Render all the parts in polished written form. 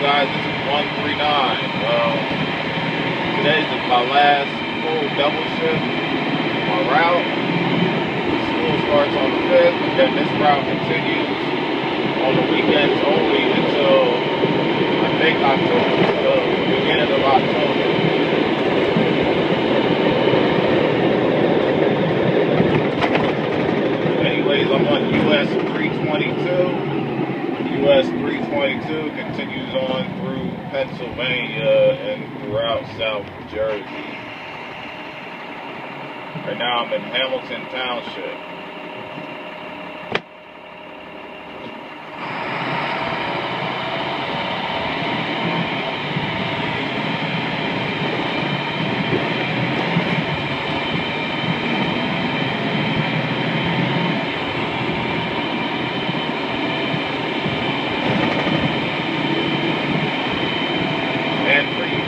guys? This is 139. Well, today's my last full double shift on my route. School starts on the 5th, and then this route continues on the weekends only until I think October, the beginning of October. Anyways, I'm on US 322. US 322 continues on through Pennsylvania and throughout South Jersey. Right now I'm in Hamilton Township.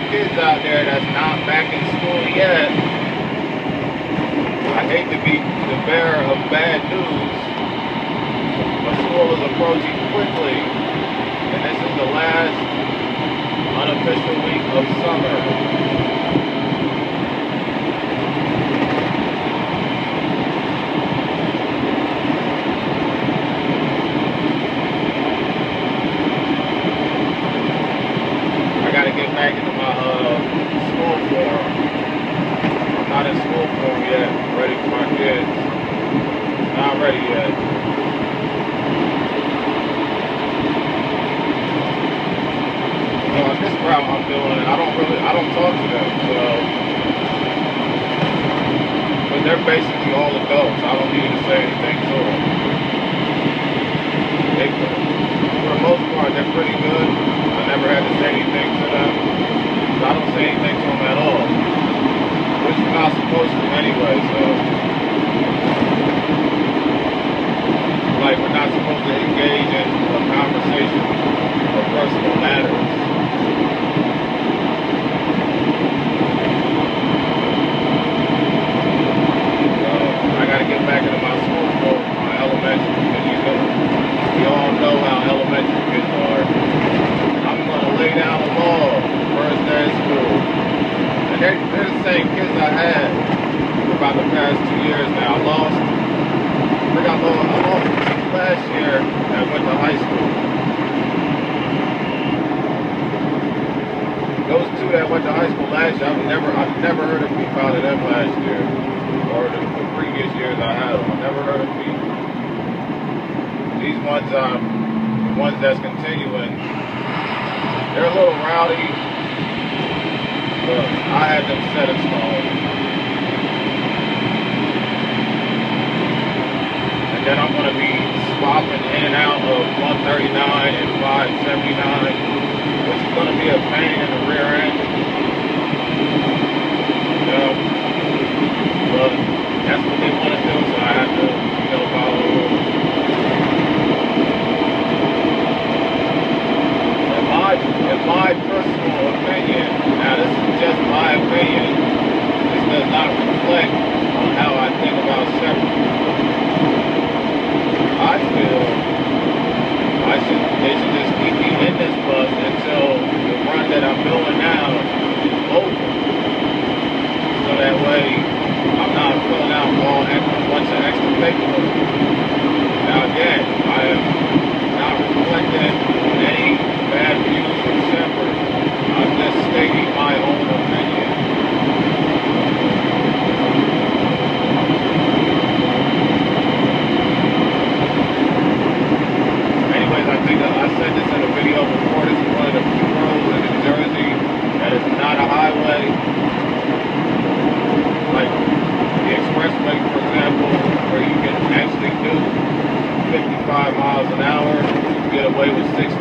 Kids out there that's not back in school yet, I hate to be the bearer of bad news, but school is approaching quickly, and this is the last unofficial week of summer. Get back into my school form. I'm not in school form yet, ready for my kids. Not ready yet. So on this route I'm doing, I don't talk to them, so, but they're basically all adults. I don't need to say anything to them. For the most part, they're pretty good. I never had to say anything to them. I don't say anything to them at all. Which you're not supposed to anyway, so. Like, we're not supposed to engage in a conversation or personal matters. So, I gotta get back into my school for my elementary, because we all know how elementary kids are. I'm gonna lay down the law first day of school. And they're the same kids I had for about the past 2 years now. I lost two last year that went to high school. Those two that went to high school last year, I've never heard a peep out of them last year. Or the previous years I had them. I never heard a peep. These ones are the ones that's continuing. They're a little rowdy, but I had them set in stone. And then I'm going to be swapping in and out of 139 and 579, which is going to be a pain in the rear end. But that's what they want to do, so I have to, follow the rules. In my personal opinion, now this is just my opinion, this does not reflect on how I think about Saf-t-liner. I feel they should just keep me in this bus until the run that I'm doing now is over. So that way I'm not filling out a bunch of extra paperwork. Now again, I am not reflecting any bad views from Shepherd. I'm just stating my own opinion. Anyways, I think I said this in a video before. This is one of the few roads in New Jersey that is not a highway. Like the expressway, for example, where you can actually do 55 miles an hour, you can get away with 60.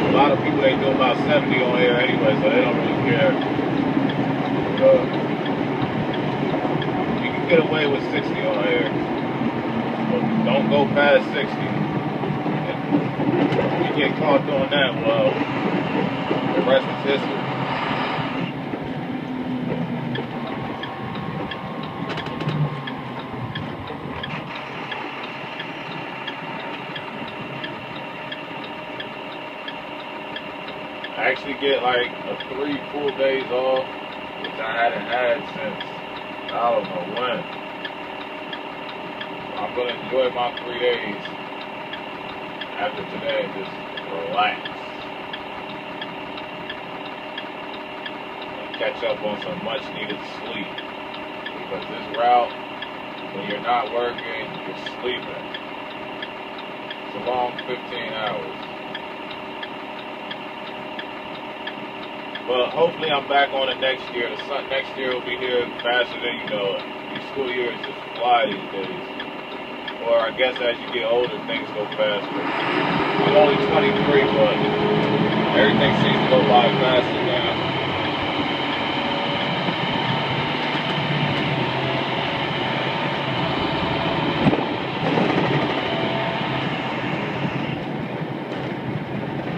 A lot of people, they do about 70 on here anyway, so they don't really care. You can get away with 60 on here, but don't go past 60. If you get caught doing that, well, the rest is history. actually get like a 3 full days off, which I hadn't had since I don't know when. I'm gonna enjoy my 3 days after today and just relax and catch up on some much needed sleep. Because this route, when you're not working, you're sleeping. It's a long 15 hours. But hopefully I'm back on it next year. Next year will be here faster than you know it. These school years just fly these days. Or I guess as you get older, things go faster. I'm only 23, but everything seems to go by faster now.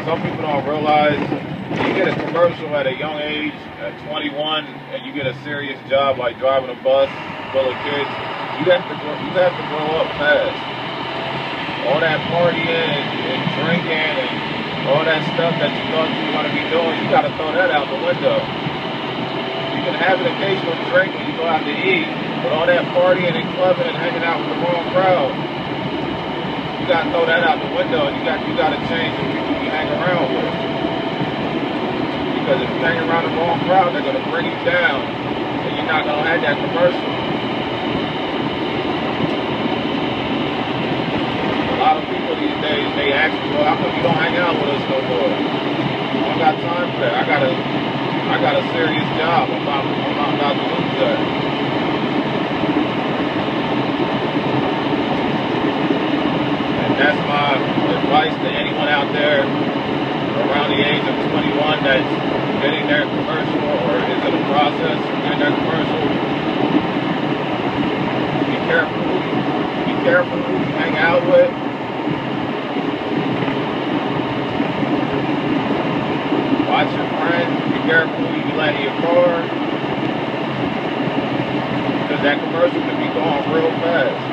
Some people don't realize you get a commercial at a young age, at 21, and you get a serious job like driving a bus full of kids. You have to grow up fast. All that partying and drinking and all that stuff that you thought you were going to be doing, you got to throw that out the window. You can have an occasional drink when you go out to eat, but all that partying and clubbing and hanging out with the wrong crowd, you got to throw that out the window, and you got to change the people you hang around with. Because if you hang around the wrong crowd, they're going to bring you down, and you're not going to have that commercial. A lot of people these days, they ask me, well, how come you don't hang out with us no more? I don't got time for that. I got a serious job. I'm not about to lose that. And that's my advice to anyone out there around the age of 21 that's getting their commercial or is in the process of getting their commercial. Be careful. Be careful who you hang out with. Watch your friends. Be careful who you let in your car. Because that commercial can be going real fast.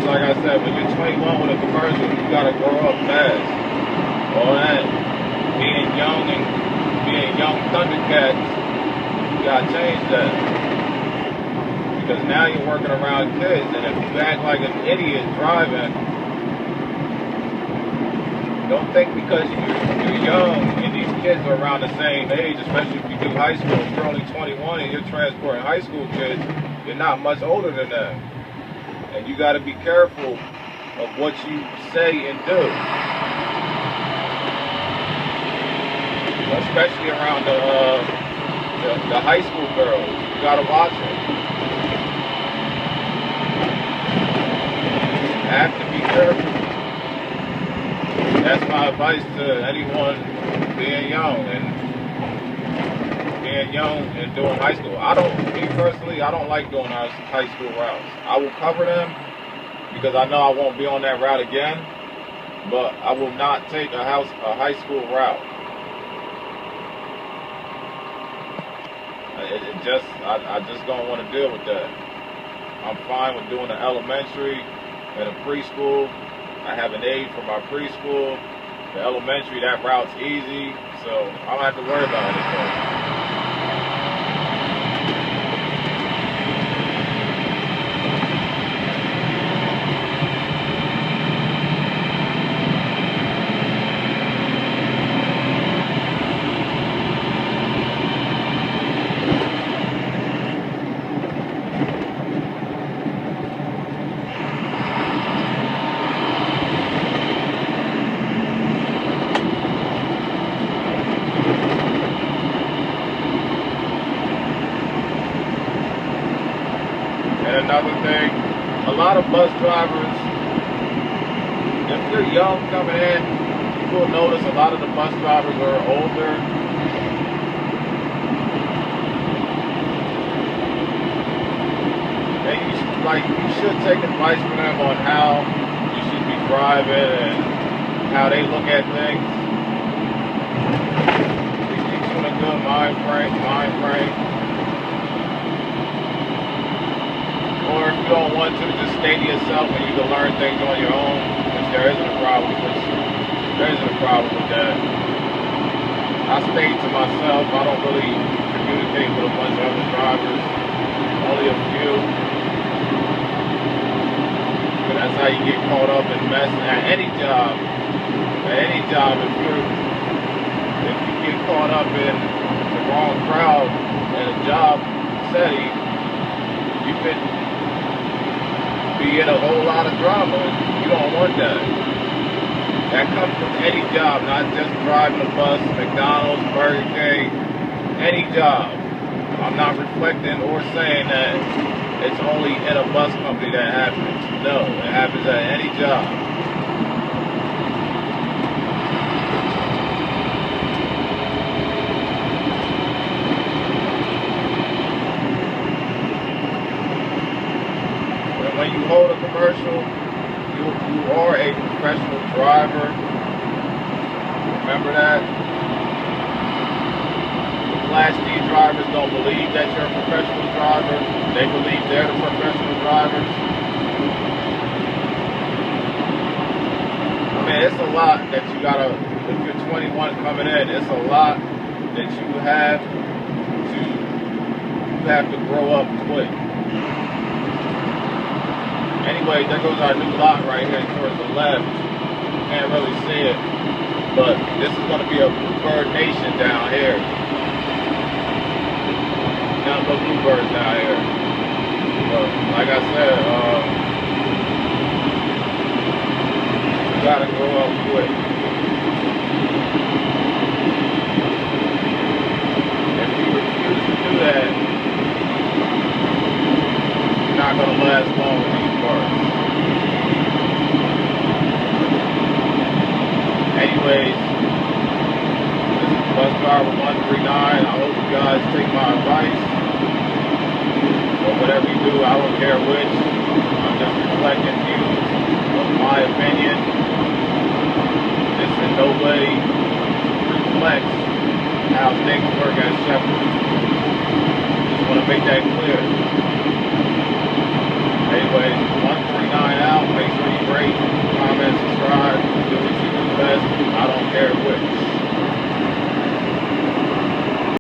Like I said, when you're 21 with a commercial, you gotta grow up fast. All that being young and being young Thundercats, you gotta change that. Because now you're working around kids, and if you act like an idiot driving, don't think because you're young and these kids are around the same age, especially if you do high school. If you're only 21 and you're transporting high school kids, you're not much older than them. And you got to be careful of what you say and do. Especially around the high school girls. You got to watch them. You have to be careful. That's my advice to anyone being young and doing high school. Me personally, I don't like doing high school routes. I will cover them because I know I won't be on that route again, but I will not take a high school route. I just don't want to deal with that. I'm fine with doing an elementary and a preschool. I have an aide for my preschool. The elementary, that route's easy, so I don't have to worry about anything. And another thing, a lot of bus drivers, if you're young coming in, you will notice a lot of the bus drivers are older. And you should take advice from them on how you should be driving and how they look at things. It keeps you in a good mind frame. Or if you don't want to, just stay to yourself and you can learn things on your own, which there isn't a problem with that. I stay to myself. I don't really communicate with a bunch of other drivers, only a few. But that's how you get caught up in mess at any job. If you get caught up in the wrong crowd in a job setting, you could be in a whole lot of drama. You don't want that. That comes from any job, not just driving a bus, McDonald's, Burger King, any job. I'm not reflecting or saying that it's only in a bus company that happens. No, it happens at any job. And when you hold a commercial, you are a professional driver. Remember that? The Class D drivers don't believe that you're a professional driver. They believe they're the professional drivers. I mean, it's a lot that you gotta, if you're 21 coming in, it's a lot that you have to grow up quick. Anyway, there goes our new lot right here towards the left. Can't really see it, but this is going to be a bluebird nation down here. Nothing but bluebirds down here. But like I said, you gotta grow up quick. If you refuse to do that, you're not going to last long with these parts. Anyways, this is bus driver 139. I hope you guys take my advice. Or whatever you do, I don't care which. I'm just reflecting views of my opinion. This in no way reflects how things work at Shepherd. Just want to make that clear.